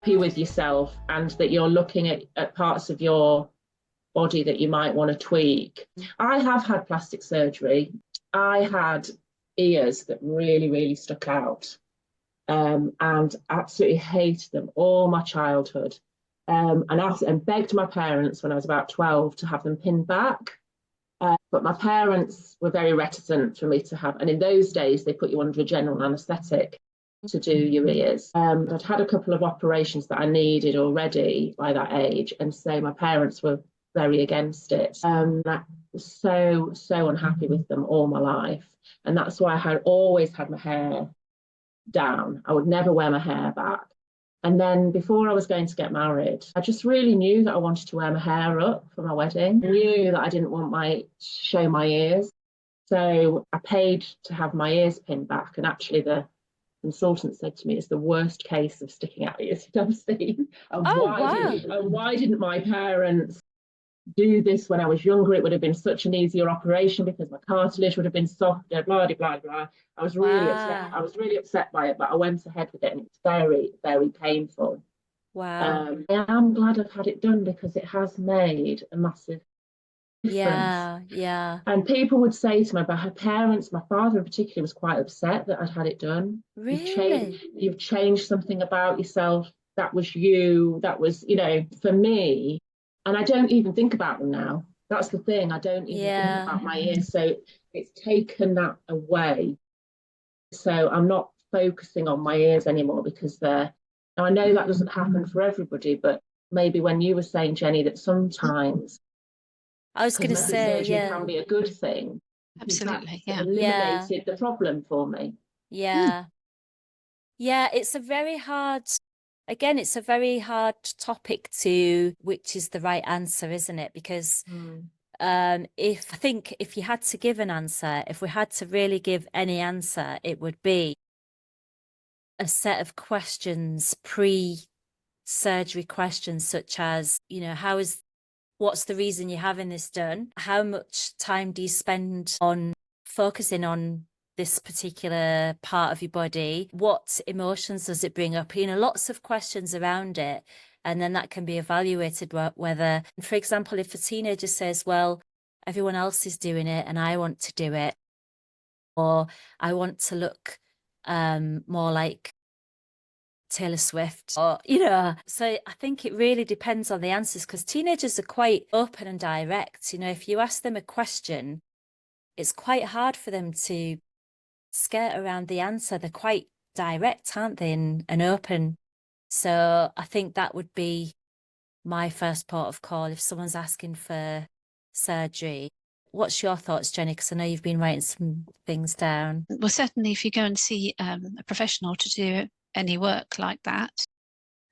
happy with yourself and that you're looking at parts of your body that you might want to tweak. I have had plastic surgery. I had ears that really, really stuck out, and absolutely hated them all my childhood. And begged my parents when I was about 12 to have them pinned back. But my parents were very reticent for me to have, and in those days they put you under a general anaesthetic to do your ears. I'd had a couple of operations that I needed already by that age, and so my parents were very against it. I was so unhappy with them all my life, and that's why I had always had my hair down. I would never wear my hair back. And then before I was going to get married, I just really knew that I wanted to wear my hair up for my wedding. I knew that I didn't want to show my ears. So I paid to have my ears pinned back. And actually the consultant said to me, it's the worst case of sticking out ears you've ever seen. And why didn't my parents do this when I was younger? It would have been such an easier operation because my cartilage would have been softer, blah, blah, blah, blah. I was really upset. I was really upset by it, but I went ahead with it and it's very, very painful. Wow. I am glad I've had it done because it has made a massive difference. Yeah. And people would say to me about her parents, my father in particular was quite upset that I'd had it done. Really? You've changed something about yourself. That was you. That was, for me. And I don't even think about them now. That's the thing. I don't even think about my ears. So it's taken that away. So I'm not focusing on my ears anymore because now I know that doesn't happen for everybody, but maybe when you were saying, Jennie, that sometimes I was going to say, surgery can be a good thing. Absolutely, Eliminated the problem for me. Yeah, it's a very hard topic which is the right answer, isn't it? Because if you had to give an answer, if we had to really give any answer, it would be a set of questions, pre-surgery questions, such as, what's the reason you're having this done? How much time do you spend on focusing on this particular part of your body? What emotions does it bring up? Lots of questions around it. And then that can be evaluated whether, for example, if a teenager says, well, everyone else is doing it and I want to do it, or I want to look more like Taylor Swift, or so I think it really depends on the answers, because teenagers are quite open and direct. If you ask them a question, it's quite hard for them to skirt around the answer. They're quite direct, aren't they, and open. So I think that would be my first port of call if someone's asking for surgery. What's your thoughts, Jennie? Because I know you've been writing some things down. Well, certainly if you go and see a professional to do any work like that,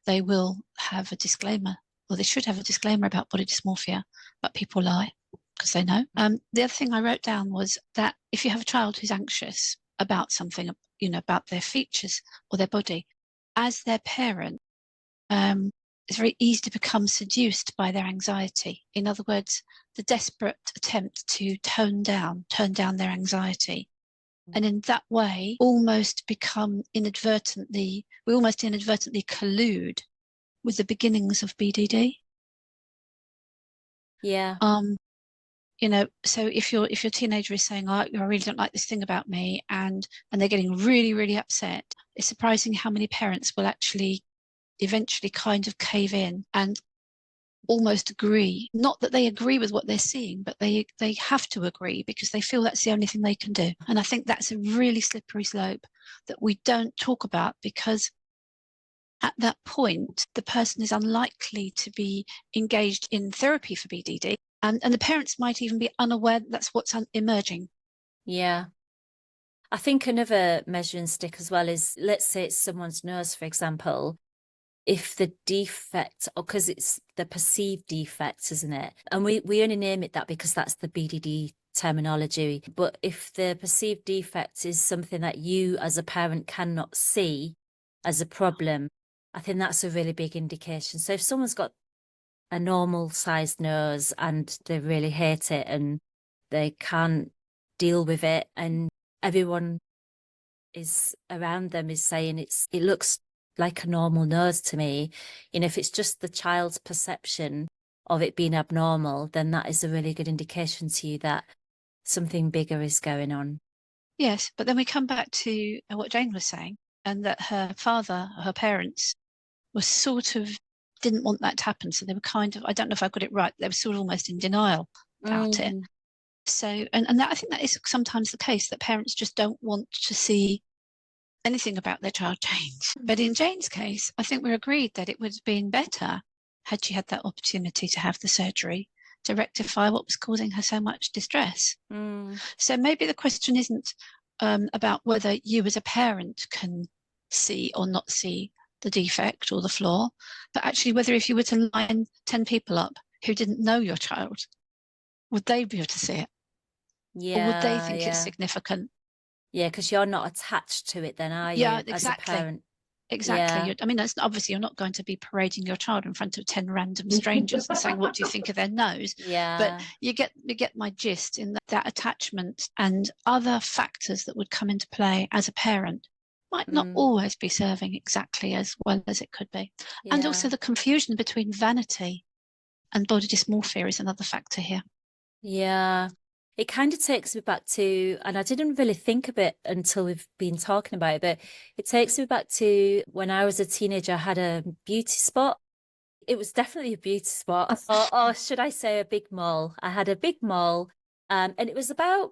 they will have a disclaimer, or they should have a disclaimer about body dysmorphia, but people lie because they know. The other thing I wrote down was that if you have a child who's anxious about something, about their features or their body, as their parent, it's very easy to become seduced by their anxiety. In other words, the desperate attempt to tone down their anxiety. And in that way, we almost inadvertently collude with the beginnings of BDD. Yeah. So if your teenager is saying, "Oh, I really don't like this thing about me," and they're getting really, really upset, it's surprising how many parents will actually eventually kind of cave in and almost agree. Not that they agree with what they're seeing, but they have to agree because they feel that's the only thing they can do. And I think that's a really slippery slope that we don't talk about, because at that point, the person is unlikely to be engaged in therapy for BDD. And the parents might even be unaware that that's what's emerging. Yeah. I think another measuring stick as well is, let's say it's someone's nose, for example. If the defect, or because it's the perceived defect, isn't it? And we only name it that because that's the BDD terminology. But if the perceived defect is something that you as a parent cannot see as a problem, I think that's a really big indication. So if someone's got a normal sized nose and they really hate it and they can't deal with it, and everyone is around them is saying it looks like a normal nose to me. You know, if it's just the child's perception of it being abnormal, then that is a really good indication to you that something bigger is going on. Yes, but then we come back to what Jane was saying, and that her father, her parents, was sort of didn't want that to happen. So they were kind of, I don't know if I got it right, they were sort of almost in denial about it. So, and that, I think that is sometimes the case, that parents just don't want to see anything about their child change. But in Jane's case, I think we're agreed that it would have been better had she had that opportunity to have the surgery to rectify what was causing her so much distress. So maybe the question isn't about whether you as a parent can see or not see the defect or the flaw, but actually whether if you were to line 10 people up who didn't know your child, would they be able to see it? Yeah. Or would they think it's significant? Yeah, because you're not attached to it then, are you? Yeah, As a exactly. parent. Exactly. Yeah. I mean, that's obviously you're not going to be parading your child in front of 10 random strangers and saying, what do you think of their nose? Yeah. But you get my gist in that attachment and other factors that would come into play as a parent might not always be serving exactly as well as it could be. Yeah. And also the confusion between vanity and body dysmorphia is another factor here. Yeah. It kind of takes me back to, and I didn't really think of it until we've been talking about it, but it takes me back to when I was a teenager, I had a beauty spot. It was definitely a beauty spot, or should I say a big mole. I had a big mole, and it was about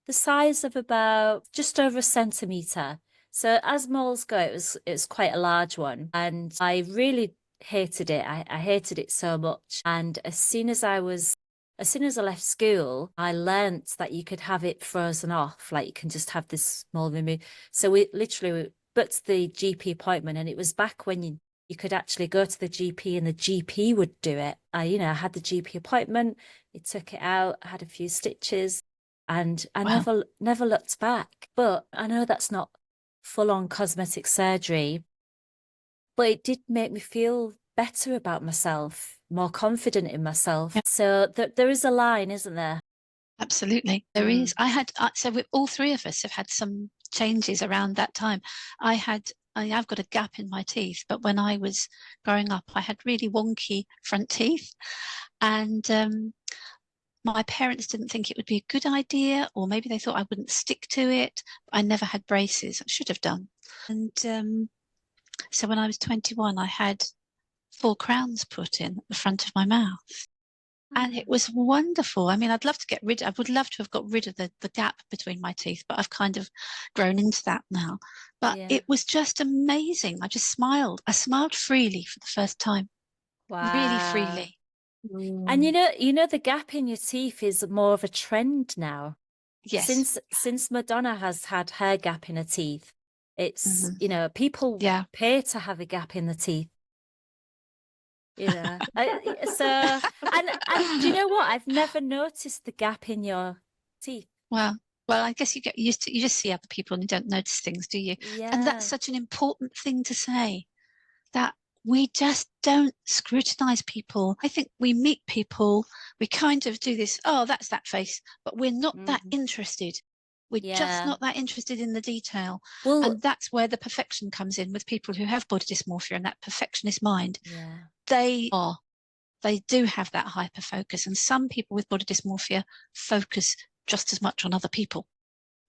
the size of about just over a centimetre. So as moles go, it was quite a large one, and I really hated it. I hated it so much. And as soon as I left school, I learnt that you could have it frozen off, like you can just have this mole removed. So we booked the GP appointment, and it was back when you could actually go to the GP and the GP would do it. I had the GP appointment, they took it out, I had a few stitches, and I never looked back. But I know that's not full-on cosmetic surgery, but it did make me feel better about myself, more confident in myself. Yeah. So there is a line, isn't there? Absolutely, there is. I had all three of us have had some changes around that time. I've got a gap in my teeth, but when I was growing up, I had really wonky front teeth, and my parents didn't think it would be a good idea, or maybe they thought I wouldn't stick to it. I never had braces. I should have done. And so when I was 21, I had 4 crowns put in at the front of my mouth. And it was wonderful. I mean, I would love to have got rid of the gap between my teeth, but I've kind of grown into that now. But it was just amazing. I just smiled. I smiled freely for the first time. Wow. Really freely. And the gap in your teeth is more of a trend now. Yes. Since Madonna has had her gap in her teeth, it's, people pay to have a gap in the teeth. So and do you know what? I've never noticed the gap in your teeth. Well, I guess you get used to, you just see other people and you don't notice things, do you? Yeah. And that's such an important thing to say, that we just don't scrutinize people. I think we meet people, we kind of do this, oh, that's that face, but we're not that interested. We're just not that interested in the detail. Well, and that's where the perfection comes in with people who have body dysmorphia and that perfectionist mind. Yeah. They do have that hyper focus. And some people with body dysmorphia focus just as much on other people.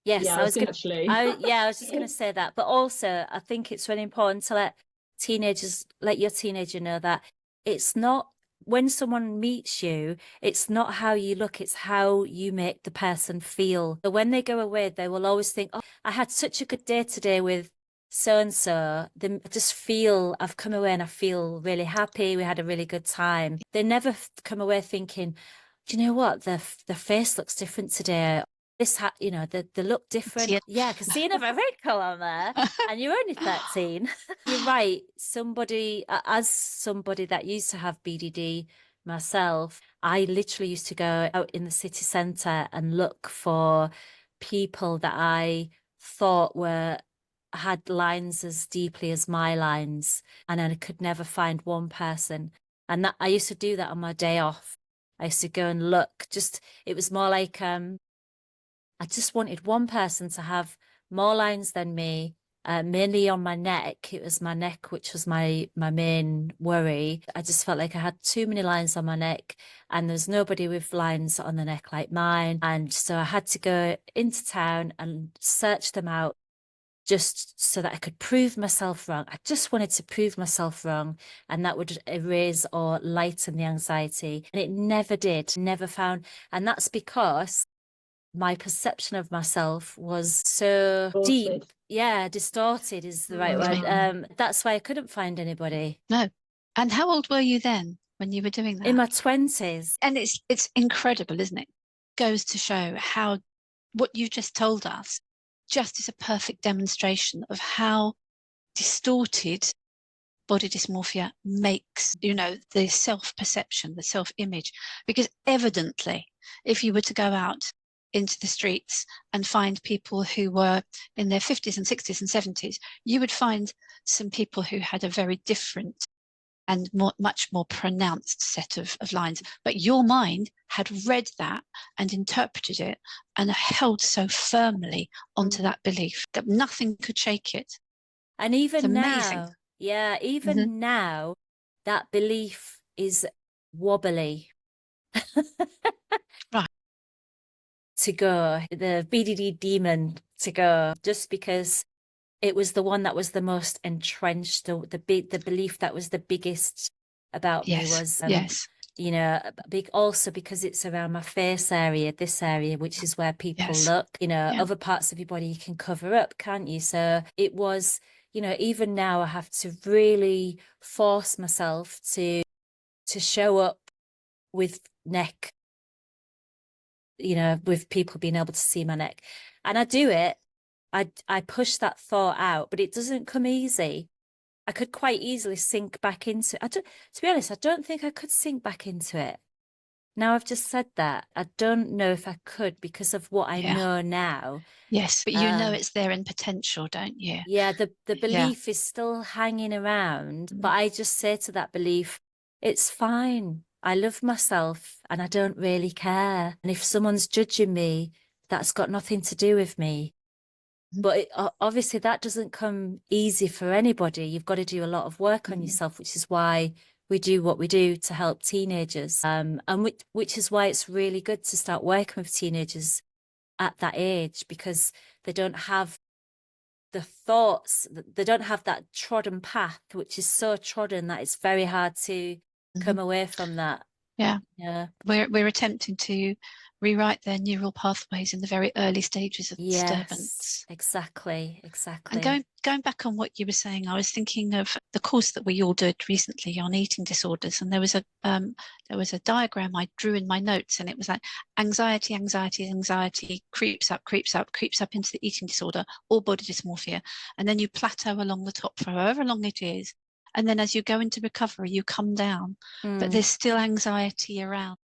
Yes, yeah, I was just going to say that. But also, I think it's really important to let your teenager know that it's not, when someone meets you, it's not how you look, it's how you make the person feel. So when they go away, they will always think, oh, I had such a good day today with so-and-so. They just feel, I've come away and I feel really happy, we had a really good time. They never come away thinking, do you know what, the face looks different today. They look different. Yeah, I can see another wrinkle on there. And you're only 13. You're right. As somebody that used to have BDD myself, I literally used to go out in the city centre and look for people that I thought had lines as deeply as my lines. And I could never find one person. And I used to do that on my day off. I used to go and look. It was more like, I just wanted one person to have more lines than me mainly on my neck. It was my neck, which was my main worry. I just felt like I had too many lines on my neck, and there's nobody with lines on the neck like mine. And so I had to go into town and search them out just so that I could prove myself wrong. I just wanted to prove myself wrong, and that would erase or lighten the anxiety. And it never did, never found. And that's because my perception of myself was so deep. Yeah, distorted is the right word. That's why I couldn't find anybody. No. And how old were you then when you were doing that? In my 20s. And it's incredible, isn't it? Goes to show how what you just told us just is a perfect demonstration of how distorted body dysmorphia makes, the self-perception, the self-image. Because evidently, if you were to go out into the streets and find people who were in their 50s and 60s and 70s, you would find some people who had a very different and much more pronounced set of lines. But your mind had read that and interpreted it and held so firmly onto that belief that nothing could shake it. And even now, now, that belief is wobbly. Right. To go, the BDD demon to go, just because it was the one that was the most entrenched, the belief that was the biggest about me was, big, also because it's around my face area, this area, which is where people look, other parts of your body you can cover up, can't you? So it was, even now I have to really force myself to show up with neck, with people being able to see my neck. And I do it. I push that thought out, but it doesn't come easy. I could quite easily sink back into it. To be honest, I don't think I could sink back into it. Now I've just said that, I don't know if I could because of what I know now. Yes, but you know it's there in potential, don't you? Yeah, the belief is still hanging around, but I just say to that belief, it's fine. I love myself and I don't really care. And if someone's judging me, that's got nothing to do with me. But obviously that doesn't come easy for anybody. You've got to do a lot of work on yourself, which is why we do what we do to help teenagers. And which is why it's really good to start working with teenagers at that age, because they don't have the thoughts, they don't have that trodden path, which is so trodden that it's very hard to come away from that. Yeah. We're attempting to rewrite their neural pathways in the very early stages of disturbance. Exactly. And going back on what you were saying, I was thinking of the course that we all did recently on eating disorders, and there was a diagram I drew in my notes, and it was like anxiety creeps up into the eating disorder or body dysmorphia, and then you plateau along the top for however long it is. And then as you go into recovery, you come down, but there's still anxiety around.